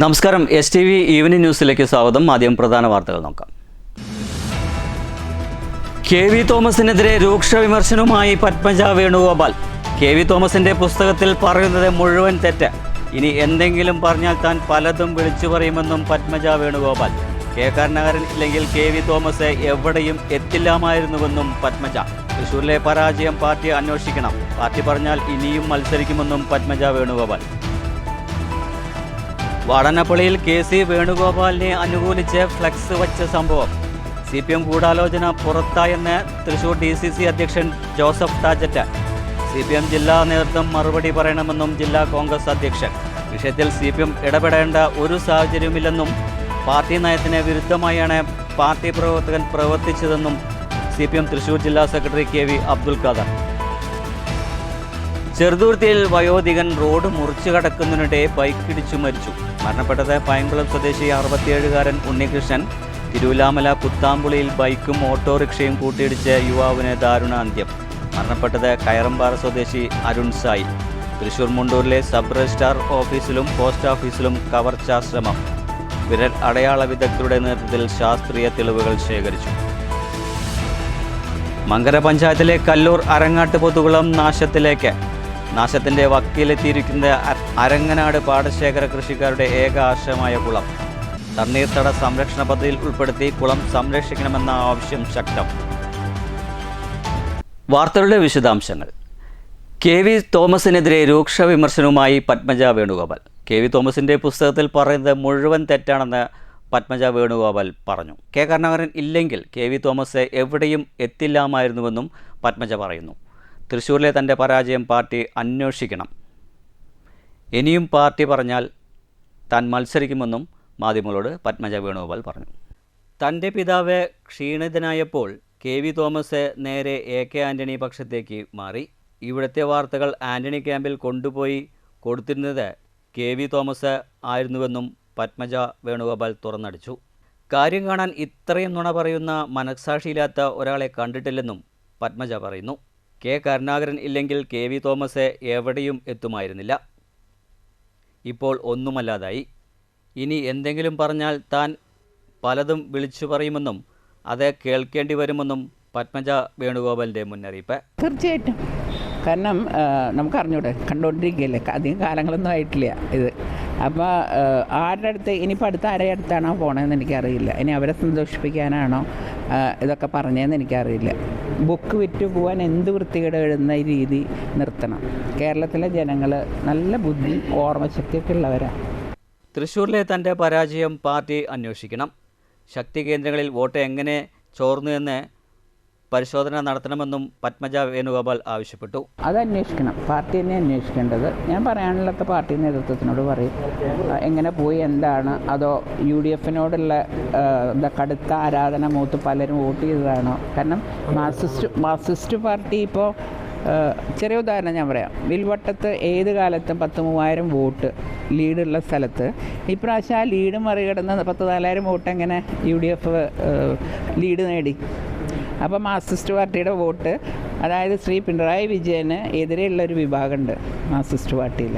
നമസ്കാരം, STV evening ന്യൂസിലേക്ക് സ്വാഗതം. ആദ്യം പ്രധാന വാർത്തകൾ നോക്കാം. KV തോമസിനെതിരെ രൂക്ഷ വിമർശനവുമായി പത്മജ വേണുഗോപാൽ. KV തോമസിന്റെ പുസ്തകത്തിൽ പറയുന്നത് മുഴുവൻ തെറ്റ്. ഇനി എന്തെങ്കിലും പറഞ്ഞാൽ താൻ പലതും വിളിച്ചു പറയുമെന്നും പത്മജ വേണുഗോപാൽ. കരുണാകരൻ ഇല്ലെങ്കിൽ KV തോമസ് എവിടെയും എത്തില്ലാമായിരുന്നുവെന്നും പത്മജ. തൃശ്ശൂരിലെ പരാജയം പാർട്ടി അന്വേഷിക്കണം. പാർട്ടി പറഞ്ഞാൽ ഇനിയും മത്സരിക്കുമെന്നും പത്മജ വേണുഗോപാൽ. വാടാനപ്പള്ളിയിൽ KC വേണുഗോപാലിനെ അനുകൂലിച്ച് ഫ്ലക്സ് വച്ച സംഭവം. CPM ഗൂഢാലോചന പുറത്തായെന്ന് തൃശൂർ DCC അധ്യക്ഷൻ ജോസഫ് ടാജറ്റ്. CPM ജില്ലാ നേതൃത്വം മറുപടി പറയണമെന്നും ജില്ലാ കോൺഗ്രസ് അധ്യക്ഷൻ. വിഷയത്തിൽ CPM ഇടപെടേണ്ട ഒരു സാഹചര്യമില്ലെന്നും പാർട്ടി നയത്തിന് വിരുദ്ധമായാണ് പാർട്ടി പ്രവർത്തകൻ പ്രവർത്തിച്ചതെന്നും CPM തൃശൂർ ജില്ലാ സെക്രട്ടറി KV അബ്ദുൽ ഖാദർ. ചെറുതുരുത്തിയിൽ വയോധികൻ റോഡ് മുറിച്ചു കടക്കുന്നതിനിടെ ബൈക്കിടിച്ചു മരിച്ചു. മരണപ്പെട്ടത് പൈങ്കുളം സ്വദേശി 67-കാരൻ ഉണ്ണികൃഷ്ണൻ. തിരുവല്ലാമല കുത്താമ്പുളിയിൽ ബൈക്കും ഓട്ടോറിക്ഷയും കൂട്ടിയിടിച്ച് യുവാവിന് ദാരുണാന്ത്യം. മരണപ്പെട്ടത് കയറമ്പാറ സ്വദേശി അരുൺ സായി. തൃശൂർ മുണ്ടൂരിലെ സബ് രജിസ്ട്രാർ ഓഫീസിലും പോസ്റ്റ് ഓഫീസിലും കവർച്ചാശ്രമം. വിരൽ അടയാള വിദഗ്ധരുടെ നേതൃത്വത്തിൽ ശാസ്ത്രീയ തെളിവുകൾ ശേഖരിച്ചു. മങ്കര പഞ്ചായത്തിലെ കല്ലൂർ അരങ്ങാട്ട് പൊതുകുളം നാശത്തിന്റെ വക്കിലെത്തിയിരിക്കുന്ന അരങ്ങനാട് പാടശേഖര കൃഷിക്കാരുടെ ഏക ആശ്രയമായ കുളം. തണ്ണീർത്തട സംരക്ഷണ പദ്ധതിയിൽ ഉൾപ്പെടുത്തി കുളം സംരക്ഷിക്കണമെന്ന ആവശ്യം ശക്തം. വാർത്തകളുടെ വിശദാംശങ്ങൾ. KV തോമസിനെതിരെ രൂക്ഷ വിമർശനവുമായി പത്മജ വേണുഗോപാൽ. KV തോമസിന്റെ പുസ്തകത്തിൽ പറയുന്നത് മുഴുവൻ തെറ്റാണെന്ന് പത്മജ വേണുഗോപാൽ പറഞ്ഞു. കരുണാകരൻ ഇല്ലെങ്കിൽ KV തോമസ് എവിടെയും എത്തില്ലാമായിരുന്നുവെന്നും പത്മജ പറയുന്നു. തൃശ്ശൂരിലെ തൻ്റെ പരാജയം പാർട്ടി അന്വേഷിക്കണം. ഇനിയും പാർട്ടി പറഞ്ഞാൽ താൻ മത്സരിക്കുമെന്നും മാധ്യമങ്ങളോട് പത്മജ വേണുഗോപാൽ പറഞ്ഞു. തൻ്റെ പിതാവ് ക്ഷീണിതനായപ്പോൾ KV തോമസ് നേരെ AK ആൻ്റണി പക്ഷത്തേക്ക് മാറി. ഇവിടുത്തെ വാർത്തകൾ ആൻ്റണി ക്യാമ്പിൽ കൊണ്ടുപോയി കൊടുത്തിരുന്നത് KV തോമസ് ആയിരുന്നുവെന്നും പത്മജ വേണുഗോപാൽ തുറന്നടിച്ചു. കാര്യം കാണാൻ ഇത്രയും നുണ പറയുന്ന മനസ്സാക്ഷിയില്ലാത്ത ഒരാളെ കണ്ടിട്ടില്ലെന്നും പത്മജ പറയുന്നു. കരുണാകരൻ ഇല്ലെങ്കിൽ KV തോമസ് എവിടെയും എത്തുമായിരുന്നില്ല. ഇപ്പോൾ ഒന്നുമല്ലാതായി. ഇനി എന്തെങ്കിലും പറഞ്ഞാൽ താൻ പലതും വിളിച്ചു പറയുമെന്നും അത് കേൾക്കേണ്ടി വരുമെന്നും പത്മജ വേണുഗോപാലിൻ്റെ മുന്നറിയിപ്പ്. തീർച്ചയായിട്ടും. കാരണം നമുക്കറിഞ്ഞൂടെ, കണ്ടുകൊണ്ടിരിക്കുകയല്ലേ, അധികം കാലങ്ങളൊന്നും ആയിട്ടില്ല ഇത്. അപ്പോൾ ആരുടെ അടുത്ത് ഇനിയിപ്പോൾ ആരുടെ അടുത്താണോ പോകണമെന്ന് എനിക്കറിയില്ല. ഇനി അവരെ സന്തോഷിപ്പിക്കാനാണോ ഇതൊക്കെ പറഞ്ഞതെന്ന് എനിക്കറിയില്ല. ബുക്ക് വിറ്റ് പോകാൻ എന്ത് വൃത്തികേട് എഴുതുന്ന ഈ രീതി നിർത്തണം. കേരളത്തിലെ ജനങ്ങൾ നല്ല ബുദ്ധി ഓർമ്മശക്തിയൊക്കെ ഉള്ളവരാണ്. തൃശ്ശൂരിലെ തൻ്റെ പരാജയം പാർട്ടി അന്വേഷിക്കണം. ശക്തി കേന്ദ്രങ്ങളിൽ വോട്ട് എങ്ങനെ ചോർന്നു എന്ന് പരിശോധന നടത്തണമെന്നും പത്മജ വേണുഗോപാൽ ആവശ്യപ്പെട്ടു. അത് അന്വേഷിക്കണം, പാർട്ടി തന്നെ അന്വേഷിക്കേണ്ടത്. ഞാൻ പറയാനുള്ളതൊക്കെ പാർട്ടി നേതൃത്വത്തിനോട് പറയും. എങ്ങനെ പോയി, എന്താണ്, അതോ UDFിനോടുള്ള കടുത്ത ആരാധന മൂത്ത് പലരും വോട്ട് ചെയ്തതാണോ? കാരണം മാർക്സിസ്റ്റ് പാർട്ടി ഇപ്പോൾ ചെറിയ ഉദാഹരണം ഞാൻ പറയാം. വിൽവട്ടത്ത് ഏത് കാലത്തും 10,000-3000 വോട്ട് ലീഡുള്ള സ്ഥലത്ത് ഇപ്രാവശ്യം ആ ലീഡ് മറികടന്ന് 14,000 വോട്ട് എങ്ങനെ UDF ലീഡ് നേടി? അപ്പോൾ മാർക്സിസ്റ്റ് പാർട്ടിയുടെ വോട്ട്, അതായത് ശ്രീ പിണറായി വിജയന് എതിരെയുള്ളൊരു വിഭാഗമുണ്ട് മാർക്സിസ്റ്റ് പാർട്ടിയിൽ.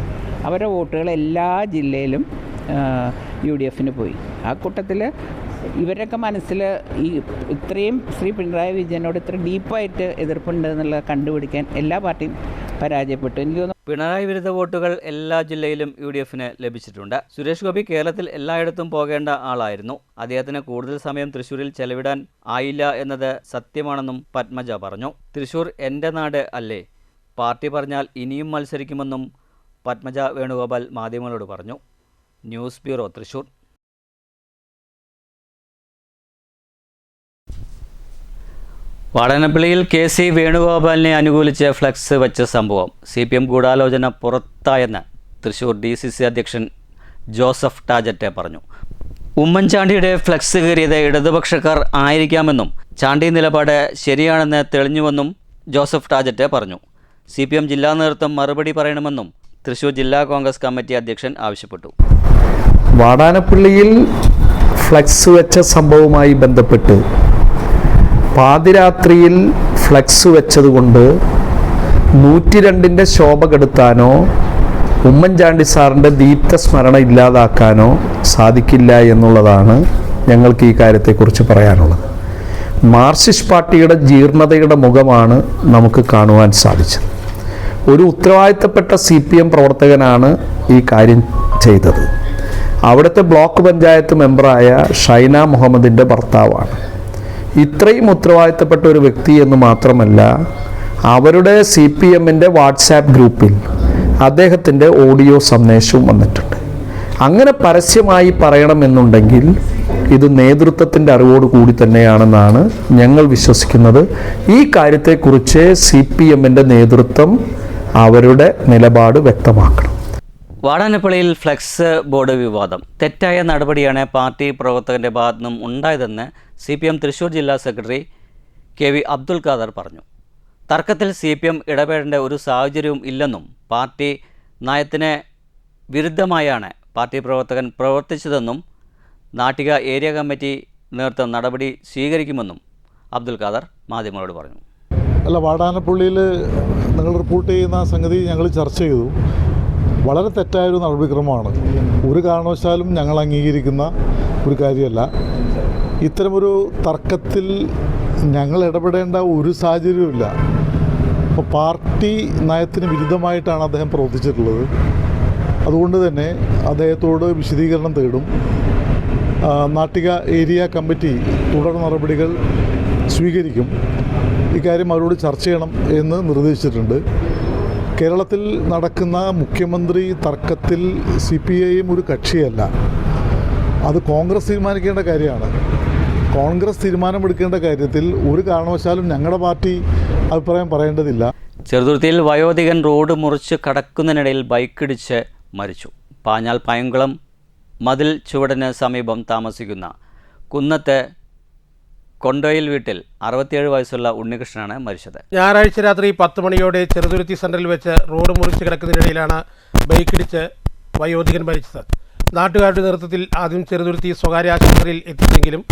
അവരുടെ വോട്ടുകൾ എല്ലാ ജില്ലയിലും UDFന് പോയി. ആ കൂട്ടത്തിൽ ഇവരൊക്കെ മനസ്സിൽ ഇത്രയും ശ്രീ പിണറായി വിജയനോട് ഇത്ര ഡീപ്പായിട്ട് എതിർപ്പുണ്ട് എന്നുള്ളത് കണ്ടുപിടിക്കാൻ എല്ലാ പാർട്ടിയും പരാജയപ്പെട്ടു. എനിക്ക് തോന്നുന്നു പിണറായി വിരുദ്ധ വോട്ടുകൾ എല്ലാ ജില്ലയിലും UDFന് ലഭിച്ചിട്ടുണ്ട്. സുരേഷ് ഗോപി കേരളത്തിൽ എല്ലായിടത്തും പോകേണ്ട ആളായിരുന്നു. അദ്ദേഹത്തിന് കൂടുതൽ സമയം തൃശ്ശൂരിൽ ചെലവിടാൻ ആയില്ല എന്നത് സത്യമാണെന്നും പത്മജ പറഞ്ഞു. തൃശ്ശൂർ എൻ്റെ നാട് അല്ലേ, പാർട്ടി പറഞ്ഞാൽ ഇനിയും മത്സരിക്കുമെന്നും പത്മജ വേണുഗോപാൽ മാധ്യമങ്ങളോട് പറഞ്ഞു. News bureau, Thrissur. വാടാനപ്പള്ളിയിൽ KC വേണുഗോപാലിനെ അനുകൂലിച്ച് ഫ്ലക്സ് വച്ച സംഭവം. CPM ഗൂഢാലോചന പുറത്തായെന്ന് തൃശൂർ DCC അധ്യക്ഷൻ ജോസഫ് ടാജറ്റ് പറഞ്ഞു. ഉമ്മൻചാണ്ടിയുടെ ഫ്ലക്സ് കയറിയത് ഇടതുപക്ഷക്കാർ ആയിരിക്കാമെന്നും ചാണ്ടി നിലപാട് ശരിയാണെന്ന് തെളിഞ്ഞുവെന്നും ജോസഫ് ടാജറ്റ് പറഞ്ഞു. CPM ജില്ലാ നേതൃത്വം മറുപടി പറയണമെന്നും തൃശൂർ ജില്ലാ കോൺഗ്രസ് കമ്മിറ്റി അധ്യക്ഷൻ ആവശ്യപ്പെട്ടു. വാടാനപ്പള്ളിയിൽ ഫ്ലക്സ് വെച്ച സംഭവവുമായി ബന്ധപ്പെട്ട് പാതിരാത്രിയിൽ ഫ്ലക്സ് വെച്ചതുകൊണ്ട് 102ൻ്റെ ശോഭ കെടുത്താനോ ഉമ്മൻചാണ്ടി സാറിൻ്റെ ദീപ്ത സ്മരണ ഇല്ലാതാക്കാനോ സാധിക്കില്ല എന്നുള്ളതാണ് ഞങ്ങൾക്ക് ഈ കാര്യത്തെക്കുറിച്ച് പറയാനുള്ളത്. മാർക്സിസ്റ്റ് പാർട്ടിയുടെ ജീർണതയുടെ മുഖമാണ് നമുക്ക് കാണുവാൻ സാധിച്ചത്. ഒരു ഉത്തരവാദിത്തപ്പെട്ട CPM പ്രവർത്തകനാണ് ഈ കാര്യം ചെയ്തത്. അവിടുത്തെ ബ്ലോക്ക് പഞ്ചായത്ത് മെമ്പറായ ഷൈന മുഹമ്മദിൻ്റെ ഭർത്താവാണ്. ഇത്രയും ഉത്തരവാദിത്തപ്പെട്ട ഒരു വ്യക്തി എന്ന് മാത്രമല്ല, അവരുടെ CPMൻ്റെ വാട്സാപ്പ് ഗ്രൂപ്പിൽ അദ്ദേഹത്തിൻ്റെ ഓഡിയോ സന്ദേശവും വന്നിട്ടുണ്ട്. അങ്ങനെ പരസ്യമായി പറയണമെന്നുണ്ടെങ്കിൽ ഇത് നേതൃത്വത്തിൻ്റെ അറിവോട് കൂടി തന്നെയാണെന്നാണ് ഞങ്ങൾ വിശ്വസിക്കുന്നത്. ഈ കാര്യത്തെക്കുറിച്ച് CPMൻ്റെ നേതൃത്വം അവരുടെ നിലപാട് വ്യക്തമാക്കണം. വാടാനപ്പള്ളിയിൽ ഫ്ലെക്സ് ബോർഡ് വിവാദം തെറ്റായ നടപടിയാണ് പാർട്ടി പ്രവർത്തകൻ്റെ ഭാഗത്തു നിന്നും ഉണ്ടായതെന്ന് CPM തൃശ്ശൂർ ജില്ലാ സെക്രട്ടറി KV അബ്ദുൽ ഖാദർ പറഞ്ഞു. തർക്കത്തിൽ CPM ഇടപെടേണ്ട ഒരു സാഹചര്യവും ഇല്ലെന്നും പാർട്ടി നയത്തിന് വിരുദ്ധമായാണ് പാർട്ടി പ്രവർത്തകൻ പ്രവർത്തിച്ചതെന്നും നാട്ടിക ഏരിയ കമ്മിറ്റി നേതൃത്വം നടപടി സ്വീകരിക്കുമെന്നും അബ്ദുൽ ഖാദർ മാധ്യമങ്ങളോട് പറഞ്ഞു. അല്ല, വാടാനപ്പള്ളിയിൽ നിങ്ങൾ റിപ്പോർട്ട് ചെയ്യുന്ന സംഗതി ഞങ്ങൾ ചർച്ച ചെയ്തു. വളരെ തെറ്റായൊരു നടപടിക്രമമാണ്. ഒരു കാരണവശാലും ഞങ്ങൾ അംഗീകരിക്കുന്ന ഒരു കാര്യമല്ല. ഇത്തരമൊരു തർക്കത്തിൽ ഞങ്ങൾ ഇടപെടേണ്ട ഒരു സാഹചര്യവുമില്ല. അപ്പോൾ പാർട്ടി നയത്തിന് വിരുദ്ധമായിട്ടാണ് അദ്ദേഹം പ്രവർത്തിച്ചിട്ടുള്ളത്. അതുകൊണ്ട് തന്നെ അദ്ദേഹത്തോട് വിശദീകരണം തേടും. നാട്ടിക ഏരിയ കമ്മിറ്റി തുടർ നടപടികൾ സ്വീകരിക്കും. ഇക്കാര്യം അവരോട് ചർച്ച ചെയ്യണം എന്ന് നിർദ്ദേശിച്ചിട്ടുണ്ട്. കേരളത്തിൽ നടക്കുന്ന മുഖ്യമന്ത്രി തർക്കത്തിൽ CPIM ഒരു കക്ഷിയല്ല. അത് കോൺഗ്രസ് തീരുമാനിക്കേണ്ട കാര്യമാണ്. കോൺഗ്രസ് തീരുമാനമെടുക്കേണ്ട കാര്യത്തിൽ ഒരു കാരണവശാലും ഞങ്ങളുടെ പാർട്ടി അഭിപ്രായം പറയേണ്ടതില്ല. ചെറുതുരുത്തിയിൽ വയോധികൻ റോഡ് മുറിച്ച് കടക്കുന്നതിനിടയിൽ ബൈക്കിടിച്ച് മരിച്ചു. പാഞ്ഞാൽ പയങ്കുളം മതിൽ ചുവടിന് സമീപം താമസിക്കുന്ന കുന്നത്ത് കൊണ്ടോയിൽ വീട്ടിൽ 67 വയസ്സുള്ള ഉണ്ണികൃഷ്ണനാണ് മരിച്ചത്. ഞായറാഴ്ച രാത്രി 10 മണിയോടെ ചെറുതുരുത്തി സെൻറ്ററിൽ വെച്ച് റോഡ് മുറിച്ച് കിടക്കുന്നതിനിടയിലാണ് ബൈക്കിടിച്ച് വയോധികൻ മരിച്ചത്. നാട്ടുകാരുടെ നേതൃത്വത്തിൽ ആദ്യം ചെറുതുരുത്തി സ്വകാര്യ ആശുപത്രിയിൽ എത്തിച്ചെങ്കിലും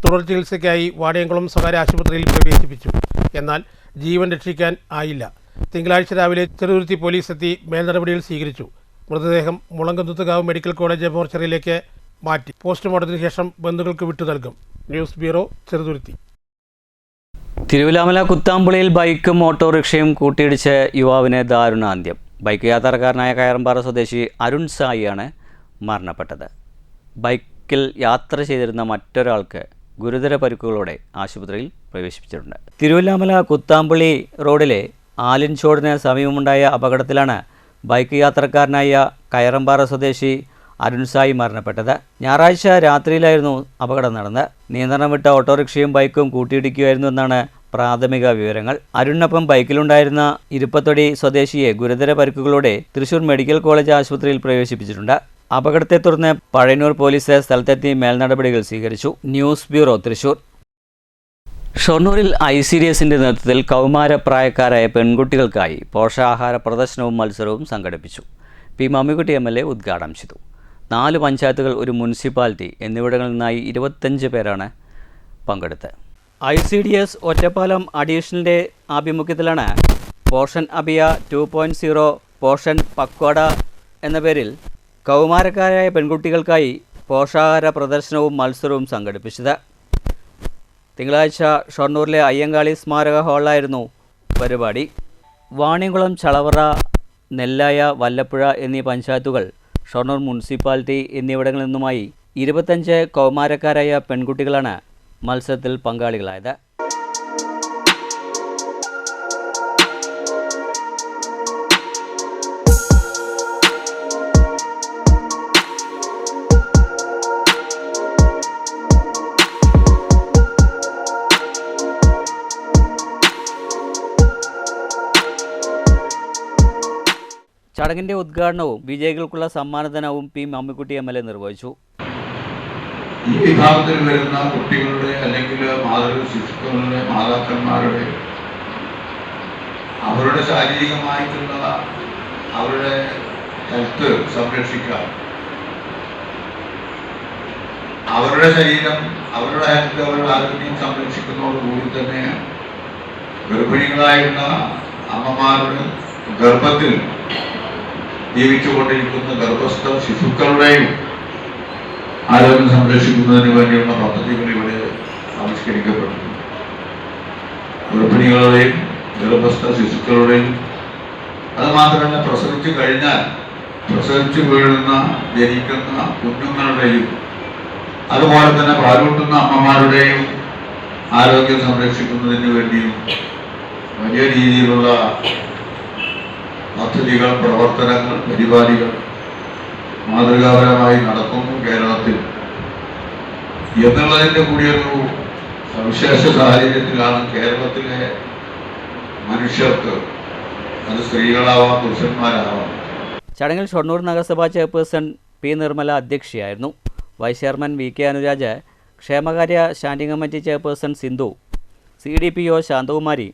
തുടർ ചികിത്സയ്ക്കായി വാണിയംകുളം സ്വകാര്യ ആശുപത്രിയിൽ പ്രവേശിപ്പിച്ചു. എന്നാൽ ജീവൻ രക്ഷിക്കാൻ ആയില്ല. തിങ്കളാഴ്ച രാവിലെ ചെറുതുരുത്തി പോലീസ് എത്തി മേൽനടപടികൾ സ്വീകരിച്ചു. മൃതദേഹം മുളങ്കുന്നത്തുകാവ് മെഡിക്കൽ കോളേജ് മോർച്ചറിയിലേക്ക് മാറ്റി പോസ്റ്റ്മോർട്ടത്തിന് ശേഷം ബന്ധുക്കൾക്ക് വിട്ടു നൽകും. News bureau, Cheruthuruthy. തിരുവിലാമല കുത്താമ്പുളിയിൽ ബൈക്കും ഓട്ടോറിക്ഷയും കൂട്ടിയിടിച്ച് യുവാവിന് ദാരുണാന്ത്യം. ബൈക്ക് യാത്രക്കാരനായ കയറമ്പാറ സ്വദേശി അരുൺ സായിയാണ് മരണപ്പെട്ടത്. ബൈക്കിൽ യാത്ര ചെയ്തിരുന്ന മറ്റൊരാൾക്ക് ഗുരുതര പരിക്കുകളോടെ ആശുപത്രിയിൽ പ്രവേശിപ്പിച്ചിട്ടുണ്ട്. തിരുവിലാമല കുത്താമ്പുളി റോഡിലെ ആലിൻചോടിന് സമീപമുണ്ടായ അപകടത്തിലാണ് ബൈക്ക് യാത്രക്കാരനായ കയറമ്പാറ സ്വദേശി അരുൺ സായി മരണപ്പെട്ടത്. ഞായറാഴ്ച രാത്രിയിലായിരുന്നു അപകടം നടന്നത്. നിയന്ത്രണം വിട്ട ഓട്ടോറിക്ഷയും ബൈക്കും കൂട്ടിയിടിക്കുകയായിരുന്നു എന്നാണ് പ്രാഥമിക വിവരങ്ങൾ. അരുണിനൊപ്പം ബൈക്കിലുണ്ടായിരുന്ന ഇരുപ്പത്തൊടി സ്വദേശിയെ ഗുരുതര പരിക്കുകളോടെ തൃശൂർ മെഡിക്കൽ കോളേജ് ആശുപത്രിയിൽ പ്രവേശിപ്പിച്ചിട്ടുണ്ട്. അപകടത്തെ തുടർന്ന് പഴയന്നൂർ പോലീസ് സ്ഥലത്തെത്തി മേൽനടപടികൾ സ്വീകരിച്ചു. News bureau, Thrissur. ഷൊർണൂരിൽ ICDSന്റെ നേതൃത്വത്തിൽ കൗമാരപ്രായക്കാരായ പെൺകുട്ടികൾക്കായി പോഷകാഹാര പ്രദർശനവും മത്സരവും സംഘടിപ്പിച്ചു. P. മമ്മിക്കുട്ടി MLA ഉദ്ഘാടനം ചെയ്തു. 4 പഞ്ചായത്തുകൾ, ഒരു മുനിസിപ്പാലിറ്റി എന്നിവിടങ്ങളിൽ നിന്നായി 25 പേരാണ് പങ്കെടുത്തത്. ICDS ഒറ്റപ്പാലം അഡീഷണലിൻ്റെ ആഭിമുഖ്യത്തിലാണ് പോഷൻ അഭിയ 2.0 പോഷൻ പക്വാഡ എന്ന പേരിൽ കൗമാരക്കാരായ പെൺകുട്ടികൾക്കായി പോഷകാഹാര പ്രദർശനവും മത്സരവും സംഘടിപ്പിച്ചത്. തിങ്കളാഴ്ച ഷൊർണൂരിലെ അയ്യങ്കാളി സ്മാരക ഹാളിലായിരുന്നു പരിപാടി. വാണിയംകുളം, ചളവറ, നെല്ലായ, വല്ലപ്പുഴ എന്നീ പഞ്ചായത്തുകൾ, ഷൊർണൂർ മുനിസിപ്പാലിറ്റി എന്നിവിടങ്ങളിൽ നിന്നുമായി 25 കൗമാരക്കാരായ പെൺകുട്ടികളാണ് മത്സരത്തിൽ പങ്കാളികളായത്. ചടങ്ങിന്റെ ഉദ്ഘാടനവും വിജയികൾക്കുള്ള സമ്മാനദാനവും P. മമ്മിക്കുട്ടി MLA നിർവഹിച്ചു. ഈ വിഭാഗത്തിൽ വരുന്ന കുട്ടികളുടെ അല്ലെങ്കിൽ ശിശുക്കളുടെ മാതാക്കന്മാരുടെ അവരുടെ ശാരീരികമായിട്ടുള്ള അവരുടെ ഹെൽത്ത് സംരക്ഷിക്കാൻ, അവരുടെ ശരീരം, അവരുടെ ഹെൽത്ത്, അവരുടെ ആരോഗ്യം സംരക്ഷിക്കുന്നതോടുകൂടി തന്നെ ഗർഭിണികളായിരുന്ന അമ്മമാരുടെ ഗർഭത്തിൽ ജീവിച്ചുകൊണ്ടിരിക്കുന്ന ഗർഭസ്ഥ ശിശുക്കളുടെയും ആരോഗ്യം സംരക്ഷിക്കുന്നതിന് വേണ്ടിയുള്ള പദ്ധതികൾ ഇവിടെ ആവിഷ്കരിക്കപ്പെടുന്നു. ഗർഭിണികളുടെയും ഗർഭസ്ഥ ശിശുക്കളുടെയും, അത് മാത്രമല്ല പ്രസവിച്ചു കഴിഞ്ഞാൽ പ്രസവിച്ചു വീഴുന്ന ജനിക്കുന്ന കുഞ്ഞുങ്ങളുടെയും അതുപോലെ തന്നെ പാലൂട്ടുന്ന അമ്മമാരുടെയും ആരോഗ്യം സംരക്ഷിക്കുന്നതിന് വേണ്ടിയും വലിയ രീതിയിലുള്ള പദ്ധതികൾ, പ്രവർത്തനങ്ങൾ, പരിപാടികൾ മാതൃകാപരമായി നടക്കുന്നു കേരളത്തിൽ എന്നുള്ളതിൻ്റെ കൂടിയൊരു സവിശേഷ സാഹചര്യത്തിലാണ് കേരളത്തിലെ മനുഷ്യർക്ക്, അത് സ്ത്രീകളാവാം പുരുഷന്മാരാവാം. ചടങ്ങിൽ ഷൊർണൂർ നഗരസഭാ ചെയർപേഴ്സൺ പി നിർമ്മല അധ്യക്ഷയായിരുന്നു. Vice chairman V K Anuraj, ക്ഷേമകാര്യ standing committee chairperson Sindhu, CDPO Shanthakumari,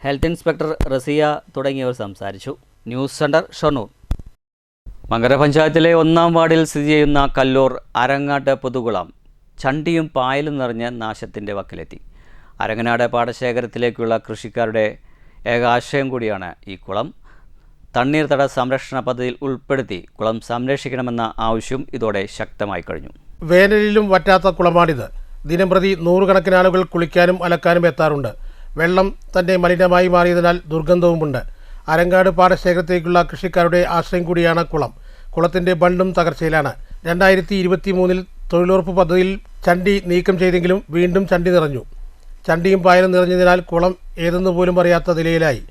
health inspector Raziya തുടങ്ങിയവർ സംസാരിച്ചു. News centre Shoranur. മങ്കര പഞ്ചായത്തിലെ 1-ാം വാർഡിൽ സ്ഥിതി ചെയ്യുന്ന കല്ലൂർ അരങ്ങാട്ട് പുതുകുളം ചണ്ടിയും പായലും നിറഞ്ഞ് നാശത്തിൻ്റെ വക്കിലെത്തി. അരങ്ങനാട് പാടശേഖരത്തിലേക്കുള്ള കൃഷിക്കാരുടെ ഏക ആശയം കൂടിയാണ് ഈ കുളം. തണ്ണീർത്തട സംരക്ഷണ പദ്ധതിയിൽ ഉൾപ്പെടുത്തി കുളം സംരക്ഷിക്കണമെന്ന ആവശ്യം ഇതോടെ ശക്തമായി കഴിഞ്ഞു. വേനലിലും വറ്റാത്ത കുളമാണിത്. ദിനംപ്രതി നൂറുകണക്കിന് ആളുകൾ കുളിക്കാനും അലക്കാനും എത്താറുണ്ട്. വെള്ളം തന്നെ മലിനമായി മാറിയതിനാൽ ദുർഗന്ധവുമുണ്ട്. അരങ്ങാട് പാടശേഖരത്തേക്കുള്ള കൃഷിക്കാരുടെ ആശ്രയം കൂടിയാണ് കുളം. കുളത്തിൻ്റെ ബണ്ടും തകർച്ചയിലാണ്. 2023 തൊഴിലുറപ്പ് പദ്ധതിയിൽ ചണ്ടി നീക്കം ചെയ്തെങ്കിലും വീണ്ടും ചണ്ടി നിറഞ്ഞു. ചണ്ടിയും പായലും നിറഞ്ഞതിനാൽ കുളം ഏതെന്ന് പോലും അറിയാത്ത നിലയിലായി.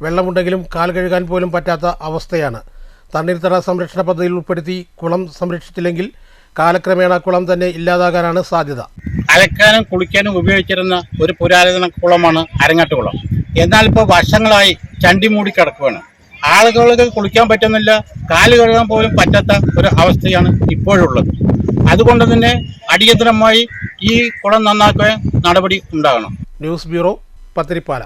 വെള്ളമുണ്ടെങ്കിലും കാൽ കഴുകാൻ പോലും പറ്റാത്ത അവസ്ഥയാണ്. തണ്ണീർത്തട സംരക്ഷണ പദ്ധതിയിൽ ഉൾപ്പെടുത്തി കുളം സംരക്ഷിച്ചില്ലെങ്കിൽ കാലക്രമേണ കുളം തന്നെ ഇല്ലാതാകാനാണ് സാധ്യത. അലക്കാനും കുളിക്കാനും ഉപയോഗിച്ചിരുന്ന ഒരു പുരാതന കുളമാണ് അരങ്ങാട്ട് കുളം. എന്നാൽ ഇപ്പോൾ വർഷങ്ങളായി ചണ്ടി മൂടി കിടക്കുകയാണ്. ആളുകൾക്ക് കുളിക്കാൻ പറ്റുന്നില്ല, കാല് കഴുകാൻ പോലും പറ്റാത്ത ഒരു അവസ്ഥയാണ് ഇപ്പോഴുള്ളത്. അതുകൊണ്ട് തന്നെ അടിയന്തരമായി ഈ കുളം നന്നാക്കാൻ നടപടി ഉണ്ടാകണം. News bureau, Pathirippala.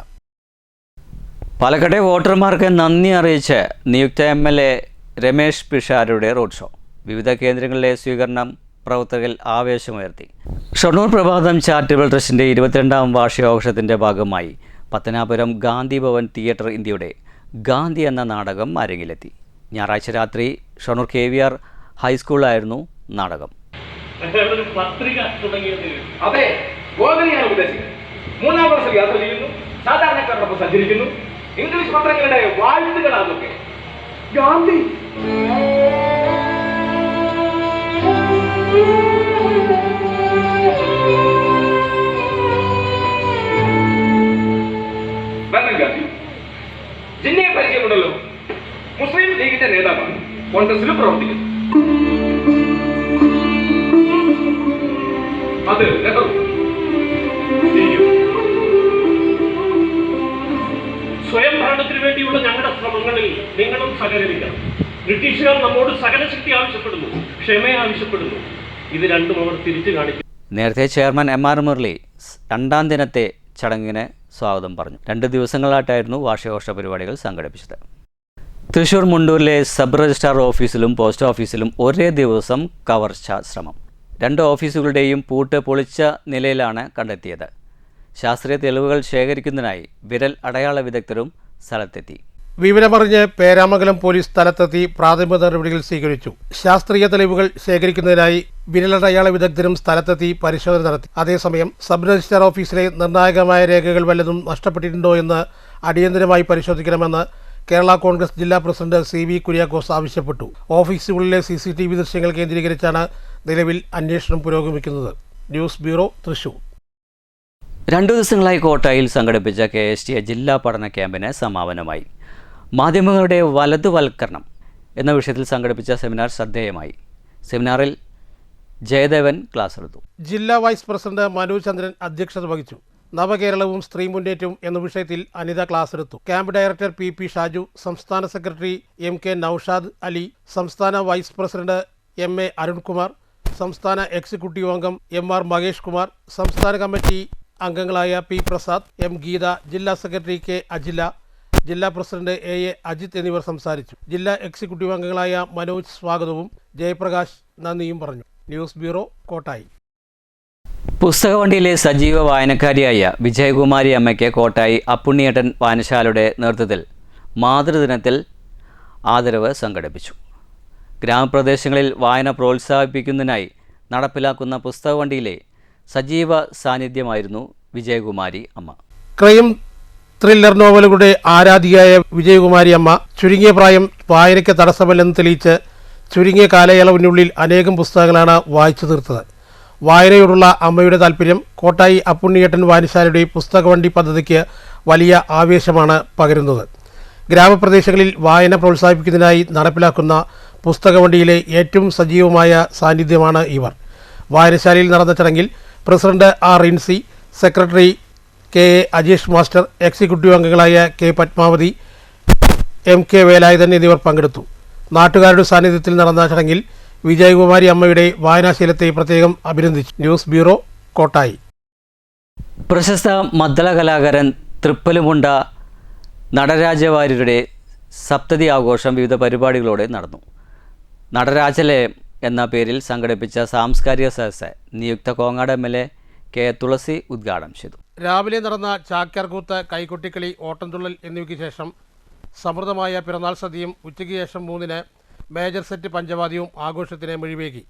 പാലക്കാട്ടെ വോട്ടർമാർക്ക് നന്ദി അറിയിച്ച് നിയുക്ത MLA Ramesh Pisharody road show. വിവിധ കേന്ദ്രങ്ങളിലെ സ്വീകരണം പ്രവർത്തകരിൽ ആവേശമുയർത്തി. ഷൊർണൂർ പ്രഭാതം ചാരിറ്റബിൾ ട്രസ്റ്റിൻ്റെ 22-ാം വാർഷികാഘോഷത്തിൻ്റെ ഭാഗമായി പത്തനാപുരം ഗാന്ധി ഭവൻ തിയേറ്റർ ഇന്ത്യയുടെ ഗാന്ധി എന്ന നാടകം അരങ്ങിലെത്തി. ഞായറാഴ്ച രാത്രി ഷൊർണൂർ KVR ഹൈസ്കൂളിലായിരുന്നു നാടകം. അതെ, ഗോവനെയാണ് ഉദ്ദേശിക്കുന്നത്. 3-ാം വർഷം യാത്ര ചെയ്യുന്നു, സാധാരണക്കാരോടൊപ്പം സഞ്ചരിക്കുന്നു. ഇംഗ്ലീഷ് പത്രങ്ങളുടെ വാഴ്ത്തുകളാതൊക്കെ. ഗാന്ധി ഗാന്ധി ജിന്നയെ പരിചയമുണ്ടല്ലോ. മുസ്ലിം ലീഗിന്റെ നേതാവാണ്. കോൺഗ്രസിലും പ്രവർത്തിക്കുന്നു. അത് നെഹ്റു. സ്വയം ഭരണത്തിന് വേണ്ടിയുള്ള ഞങ്ങളുടെ ശ്രമങ്ങളിൽ നിങ്ങളും സഹകരിക്കണം. ബ്രിട്ടീഷുകാർ നമ്മോട് സഹനശക്തി ആവശ്യപ്പെടുന്നു, ക്ഷമ ആവശ്യപ്പെടുന്നു. ഇത് രണ്ടും അവർ തിരിച്ചു കാണിക്കും. നേരത്തെ ചെയർമാൻ MR മുരളി 2-ാം ദിനത്തെ ചടങ്ങിന് സ്വാഗതം പറഞ്ഞു. 2 ദിവസങ്ങളായിട്ടായിരുന്നു വാർഷികാഘോഷ പരിപാടികൾ സംഘടിപ്പിച്ചത്. തൃശൂർ മുണ്ടൂരിലെ സബ് രജിസ്ട്രാർ ഓഫീസിലും പോസ്റ്റ് ഓഫീസിലും ഒരേ ദിവസം കവർച്ചാ ശ്രമം. 2 ഓഫീസുകളുടെയും പൂട്ട് പൊളിച്ച നിലയിലാണ് കണ്ടെത്തിയത്. ശാസ്ത്രീയ തെളിവുകൾ ശേഖരിക്കുന്നതിനായി വിരൽ അടയാള വിദഗ്ധരും സ്ഥലത്തെത്തി. വിവരമറിഞ്ഞ് പേരാമംഗലം പോലീസ് സ്ഥലത്തെത്തി പ്രാഥമിക നടപടികൾ സ്വീകരിച്ചു. ശാസ്ത്രീയ തെളിവുകൾ ശേഖരിക്കുന്നതിനായി വിരലടയാള വിദഗ്ധരും സ്ഥലത്തെത്തി പരിശോധന നടത്തി. അതേസമയം സബ് രജിസ്ട്രാർ ഓഫീസിലെ നിർണായകമായ രേഖകൾ വല്ലതും നഷ്ടപ്പെട്ടിട്ടുണ്ടോ എന്ന് അടിയന്തരമായി പരിശോധിക്കണമെന്ന് കേരള കോൺഗ്രസ് ജില്ലാ പ്രസിഡന്റ് CV കുര്യാക്കോസ് ആവശ്യപ്പെട്ടു. ഓഫീസുകളിലെ CCTV ദൃശ്യങ്ങൾ കേന്ദ്രീകരിച്ചാണ് നിലവിൽ അന്വേഷണം പുരോഗമിക്കുന്നത്. News bureau, Thrissur. 2 ദിവസങ്ങളായി കോട്ടായിൽ സംഘടിപ്പിച്ച KSTA ജില്ലാ പഠന ക്യാമ്പിന് സമാപനമായി. മാധ്യമങ്ങളുടെ വലതുവൽക്കരണം എന്ന വിഷയത്തിൽ സംഘടിപ്പിച്ച സെമിനാർ ശ്രദ്ധേയമായി. സെമിനാറിൽ ജയദേവൻ ക്ലാസ് എടുത്തു. ജില്ലാ വൈസ് പ്രസിഡന്റ് മനു ചന്ദ്രൻ അധ്യക്ഷത വഹിച്ചു. നവകേരളവും സ്ത്രീ മുന്നേറ്റവും എന്ന വിഷയത്തിൽ അനിത ക്ലാസ് എടുത്തു. ക്യാമ്പ് ഡയറക്ടർ PP ഷാജു, സംസ്ഥാന സെക്രട്ടറി MK നൌഷാദ് അലി, സംസ്ഥാന വൈസ് പ്രസിഡന്റ് MA അരുൺകുമാർ, സംസ്ഥാന എക്സിക്യൂട്ടീവ് അംഗം MR മഹേഷ് കുമാർ, സംസ്ഥാന കമ്മിറ്റി അംഗങ്ങളായ P പ്രസാദ്, M ഗീത, ജില്ലാ സെക്രട്ടറി K അജില, ജില്ലാ പ്രസിഡന്റ് AA അജിത് എന്നിവർ സംസാരിച്ചു. ജില്ലാ എക്സിക്യൂട്ടീവ് അംഗങ്ങളായ മനോജ് സ്വാഗതവും ജയപ്രകാശ് നന്ദിയും പറഞ്ഞു. News bureau, Kottayi. പുസ്തകവണ്ടിയിലെ സജീവ വായനക്കാരിയായ വിജയകുമാരി അമ്മയ്ക്ക് കോട്ടായി അപ്പുണ്ണിയേട്ടൻ വായനശാലയുടെ നേതൃത്വത്തിൽ മാതൃദിനത്തിൽ ആദരവ് സംഘടിപ്പിച്ചു. ഗ്രാമപ്രദേശങ്ങളിൽ വായന പ്രോത്സാഹിപ്പിക്കുന്നതിനായി നടപ്പിലാക്കുന്ന പുസ്തകവണ്ടിയിലെ സജീവ സാന്നിധ്യമായിരുന്നു വിജയകുമാരി അമ്മ. ക്രൈം ത്രില്ലർ നോവലുകളുടെ ആരാധികയായ വിജയകുമാരി അമ്മ ചുരുങ്ങിയ പ്രായം വായനയ്ക്ക് തടസ്സമല്ലെന്ന് തെളിയിച്ച് ചുരുങ്ങിയ കാലയളവിനുള്ളിൽ അനേകം പുസ്തകങ്ങളാണ് വായിച്ചു തീർത്തത്. വായനയോടുള്ള അമ്മയുടെ താല്പര്യം കോട്ടായി അപ്പുണ്ണിയേട്ടൻ വായനശാലയുടെ പുസ്തകവണ്ടി പദ്ധതിക്ക് വലിയ ആവേശമാണ് പകരുന്നത്. ഗ്രാമപ്രദേശങ്ങളിൽ വായന പ്രോത്സാഹിപ്പിക്കുന്നതിനായി നടപ്പിലാക്കുന്ന പുസ്തകവണ്ടിയിലെ ഏറ്റവും സജീവമായ സാന്നിധ്യമാണ് ഇവർ. വായനശാലയിൽ നടന്ന ചടങ്ങിൽ president R Rinsy, secretary K A Ajesh master, executive അംഗങ്ങളായ K Padmavathi, M K Velayudhan എന്നിവർ പങ്കെടുത്തു. നാട്ടുകാരുടെ സാന്നിധ്യത്തിൽ നടന്ന ചടങ്ങിൽ വിജയകുമാരി അമ്മയുടെ വായനാശീലത്തെ പ്രത്യേകം അഭിനന്ദിച്ചു. News bureau, Kottayi. പ്രശസ്ത മദ്ദള കലാകാരൻ തൃപ്പലുമുണ്ട നടരാജവാര്യരുടെ സപ്തതി ആഘോഷം വിവിധ പരിപാടികളോടെ നടന്നു. നടരാജലയം എന്ന പേരിൽ സംഘടിപ്പിച്ച സാംസ്കാരിക സദസ്സ് നിയുക്ത കോങ്ങാട് MLA കെ തുളസി ഉദ്ഘാടനം ചെയ്തു. രാവിലെ നടന്ന ചാക്യാർകൂത്ത്, കൈകൊട്ടിക്കളി, ഓട്ടംതുള്ളൽ എന്നിവയ്ക്ക് ശേഷം സമൃദ്ധമായ പിറന്നാൾ സദ്യയും ഉച്ചയ്ക്ക് ശേഷം 3-ന് മേജർ സെറ്റ് പഞ്ചവാദ്യവും ആഘോഷത്തിന് മിഴിവേകി.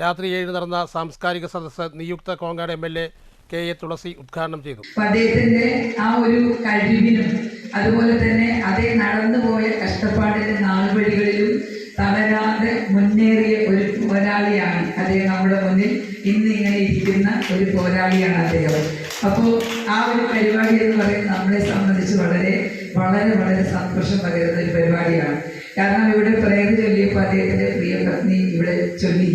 രാത്രി 7 നടന്ന സാംസ്കാരിക സദസ്സ് നിയുക്ത കോങ്ങാട് MLA കെ എ തുളസി ഉദ്ഘാടനം ചെയ്തു. അദ്ദേഹത്തിന്റെ ആ ഒരു കഴിവിനും അതുപോലെ തന്നെ അതേ നടന്നുപോയ കഷ്ടപ്പാടിന്റെ നാൾവഴികളിലും തളരാതെ മുന്നേറിയ ഒരു പോരാളിയാണ് അദ്ദേഹം. നമ്മുടെ മുന്നിൽ ഇന്ന് ഇങ്ങനെ ഇരിക്കുന്ന ഒരു പോരാളിയാണ് അദ്ദേഹം. അപ്പോൾ ആ ഒരു പരിപാടി എന്ന് പറയുന്നത് നമ്മളെ സംബന്ധിച്ച് വളരെ വളരെ വളരെ സന്തോഷം പകരുന്ന ഒരു പരിപാടിയാണ്. കാരണം ഇവിടെ പ്രേത ചൊല്ലിയപ്പോൾ അദ്ദേഹത്തിന്റെ പ്രിയ പത്നി ഇവിടെ ചൊല്ലി,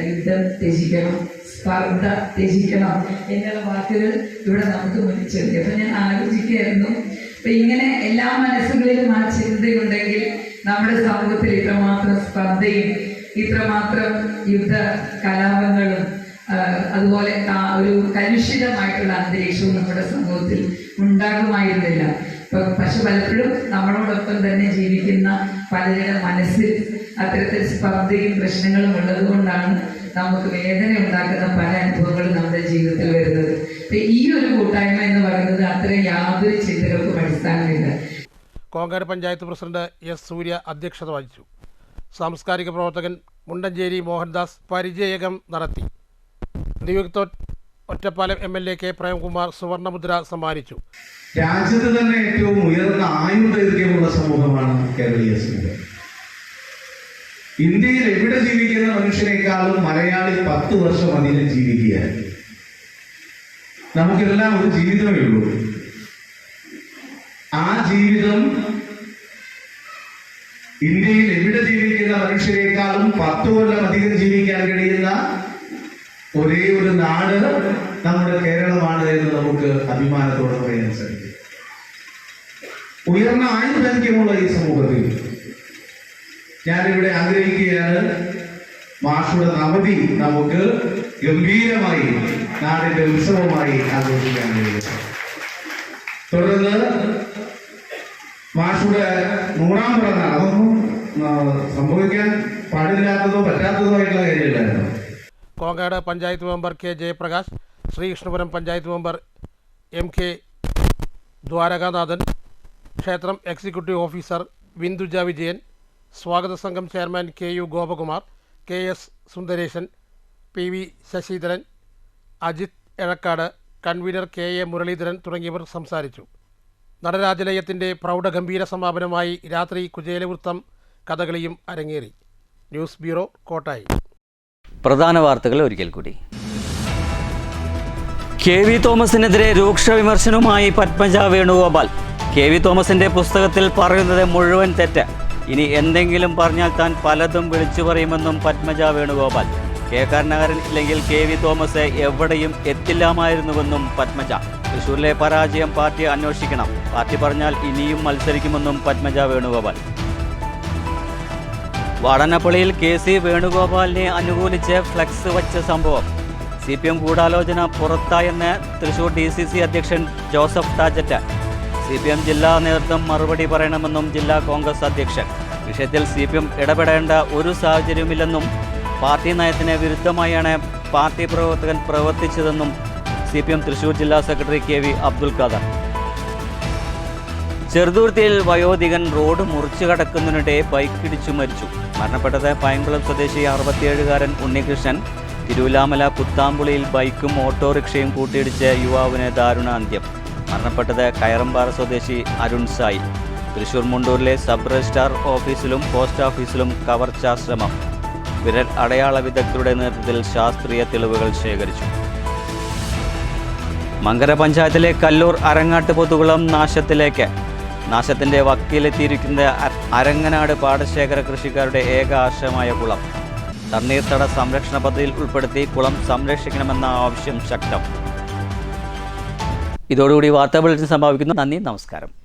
യുദ്ധം ത്യജിക്കണം, സ്പർദ്ധ ത്യജിക്കണം എന്നുള്ള വാക്കുകൾ ഇവിടെ നമുക്ക് മുന്നിൽ ചൊല്ലി. അപ്പൊ ഞാൻ ആലോചിക്കുകയായിരുന്നു, അപ്പൊ ഇങ്ങനെ എല്ലാ മനസ്സുകളിലും ആ ചിന്തയുണ്ടെങ്കിൽ നമ്മുടെ സമൂഹത്തിൽ ഇത്രമാത്രം സ്പർദ്ധയും ഇത്രമാത്രം യുദ്ധ കലാപങ്ങളും അതുപോലെ ഒരു കലുഷിതമായിട്ടുള്ള അന്തരീക്ഷവും നമ്മുടെ സമൂഹത്തിൽ ഉണ്ടാകുമായിരുന്നില്ല. പക്ഷെ പലപ്പോഴും നമ്മളോടൊപ്പം തന്നെ ജീവിക്കുന്ന പലരുടെ മനസ്സിൽ അത്തരത്തിൽ സ്പർദ്ധയും പ്രശ്നങ്ങളും ഉള്ളത് കൊണ്ടാണ് നമുക്ക് വേദന ഉണ്ടാക്കുന്ന പല അനുഭവങ്ങളും നമ്മുടെ ജീവിതത്തിൽ വരുന്നത്. ഈ ഒരു കൂട്ടായ്മ എന്ന് പറയുന്നത് അത്തരം യാതൊരു ചിന്തകൾക്കും അടിസ്ഥാനമില്ല. കോങ്ങാട് പഞ്ചായത്ത് പ്രസിഡന്റ് എസ് സൂര്യ അധ്യക്ഷത വഹിച്ചു. സാംസ്കാരിക പ്രവർത്തകൻ മുണ്ടഞ്ചേരി മോഹൻദാസ് പരിചയകം നടത്തി. നിയുക്ത ഒറ്റപ്പാലം MLA കെ പ്രേംകുമാർ സുവർണമുദ്ര സമ്മാനിച്ചു. രാജ്യത്ത് തന്നെ ഏറ്റവും ഉയർന്ന ആയുർദൈർഘ്യമുള്ള സമൂഹമാണ് കേരളീയ സമൂഹം. ഇന്ത്യയിൽ എവിടെ ജീവിക്കുന്ന മനുഷ്യനേക്കാളും മലയാളി 10 വർഷം അധികം ജീവിക്കുകയാണ്. നമുക്കെല്ലാം ഒരു ജീവിതമേ ഉള്ളൂ. ആ ജീവിതം ഇന്ത്യയിൽ എവിടെ ജീവിക്കുന്ന മനുഷ്യരെക്കാളും 10 കൊല്ലം അധികം ജീവിക്കാൻ കഴിയുന്ന ഒരേ ഒരു നാട് നമ്മുടെ കേരളമാണ് എന്ന് നമുക്ക് അഭിമാനത്തോടെ പറയാൻ സാധിക്കും. ഉയർന്ന ആയുർദൈർഘ്യമുള്ള ഈ സമൂഹത്തിൽ ഞാനിവിടെ ആഗ്രഹിക്കുകയാണ്, മാഷുടെ നവതി നമുക്ക് ഗംഭീരമായി നാടിന്റെ ഉത്സവമായി ആഘോഷിക്കാൻ കഴിയും. തുടർന്ന് മാഷുടെ 100ാം പിറന്നാൾ, അതൊന്നും സംഭവിക്കാൻ പാടില്ലാത്തതോ പറ്റാത്തതോ ആയിട്ടുള്ള കാര്യമില്ലായിരുന്നു. Kongad panchayat member K Jayaprakash, Sreekrishnapuram panchayat member MK Dwarakanathan, ക്ഷേത്രം എക്സിക്യൂട്ടീവ് ഓഫീസർ വിന്ദുജ വിജയൻ, സ്വാഗത സംഘം chairman KU Gopakumar, KS Sundaresan, PV Sasidharan, Ajith Ezhakkad, convener KA Muraleedharan തുടങ്ങിയവർ സംസാരിച്ചു. നടരാജലയത്തിൻ്റെ പ്രൗഢഗംഭീര സമാപനമായി രാത്രി കുചേലവൃത്തം കഥകളിയും അരങ്ങേറി. News bureau, Kottayi. പ്രധാന വാർത്തകൾ ഒരിക്കൽ കൂടി. KV തോമസിനെതിരെ രൂക്ഷ വിമർശനവുമായി പത്മജ വേണുഗോപാൽ. KV തോമസിൻ്റെ പുസ്തകത്തിൽ പറയുന്നത് മുഴുവൻ തെറ്റ്. ഇനി എന്തെങ്കിലും പറഞ്ഞാൽ താൻ പലതും വിളിച്ചു പറയുമെന്നും പത്മജ വേണുഗോപാൽ. കരുണാകരൻ ഇല്ലെങ്കിൽ KV തോമസ് എവിടെയും എത്തില്ലാമായിരുന്നുവെന്നും പത്മജ. തൃശ്ശൂരിലെ പരാജയം പാർട്ടി അന്വേഷിക്കണം. പാർട്ടി പറഞ്ഞാൽ ഇനിയും മത്സരിക്കുമെന്നും പത്മജ വേണുഗോപാൽ. വാടാനപ്പള്ളിയിൽ KC വേണുഗോപാലിനെ അനുകൂലിച്ച് ഫ്ലക്സ് വച്ച സംഭവം. CPM ഗൂഢാലോചന പുറത്തായെന്ന് തൃശൂർ DCC അധ്യക്ഷൻ ജോസഫ് ടാജറ്റ്. CPM ജില്ലാ നേതൃത്വം മറുപടി പറയണമെന്നും ജില്ലാ കോൺഗ്രസ് അധ്യക്ഷൻ. വിഷയത്തിൽ CPM ഇടപെടേണ്ട ഒരു സാഹചര്യമില്ലെന്നും പാർട്ടി നയത്തിന് വിരുദ്ധമായാണ് പാർട്ടി പ്രവർത്തകൻ പ്രവർത്തിച്ചതെന്നും CPM തൃശൂർ ജില്ലാ സെക്രട്ടറി KV അബ്ദുൽ ഖാദർ. ചെറുതുരുത്തിയിൽ വയോധികൻ റോഡ് മുറിച്ചു കടക്കുന്നതിനിടെ ബൈക്കിടിച്ചു മരിച്ചു. മരണപ്പെട്ടത് പൈങ്കുളം സ്വദേശി 67-കാരൻ ഉണ്ണികൃഷ്ണൻ. തിരുവല്ലാമല കുത്താമ്പുളിയിൽ ബൈക്കും ഓട്ടോറിക്ഷയും കൂട്ടിയിടിച്ച് യുവാവിന് ദാരുണാന്ത്യം. മരണപ്പെട്ടത് കയറമ്പാറ സ്വദേശി അരുൺ സായി. തൃശൂർ മുണ്ടൂരിലെ സബ് രജിസ്ട്രാർ ഓഫീസിലും പോസ്റ്റ് ഓഫീസിലും കവർച്ചാ ശ്രമം. വിരൽ അടയാള വിദഗ്ധരുടെ നേതൃത്വത്തിൽ ശാസ്ത്രീയ തെളിവുകൾ ശേഖരിച്ചു. മങ്കര പഞ്ചായത്തിലെ കല്ലൂർ അരങ്ങാട്ട് പൊതുകുളം നാശത്തിലേക്ക്. നാശത്തിൻ്റെ വക്കീലെത്തിയിരിക്കുന്ന അരങ്ങനാട് പാടശേഖര കൃഷിക്കാരുടെ ഏക ആശ്രയമായ കുളം. തണ്ണീർത്തട സംരക്ഷണ പദ്ധതിയിൽ ഉൾപ്പെടുത്തി കുളം സംരക്ഷിക്കണമെന്ന ആവശ്യം ശക്തം. ഇതോടുകൂടി വാർത്താ ബുള്ളറ്റിൻ സമാപിക്കുന്നു. നന്ദി, നമസ്കാരം.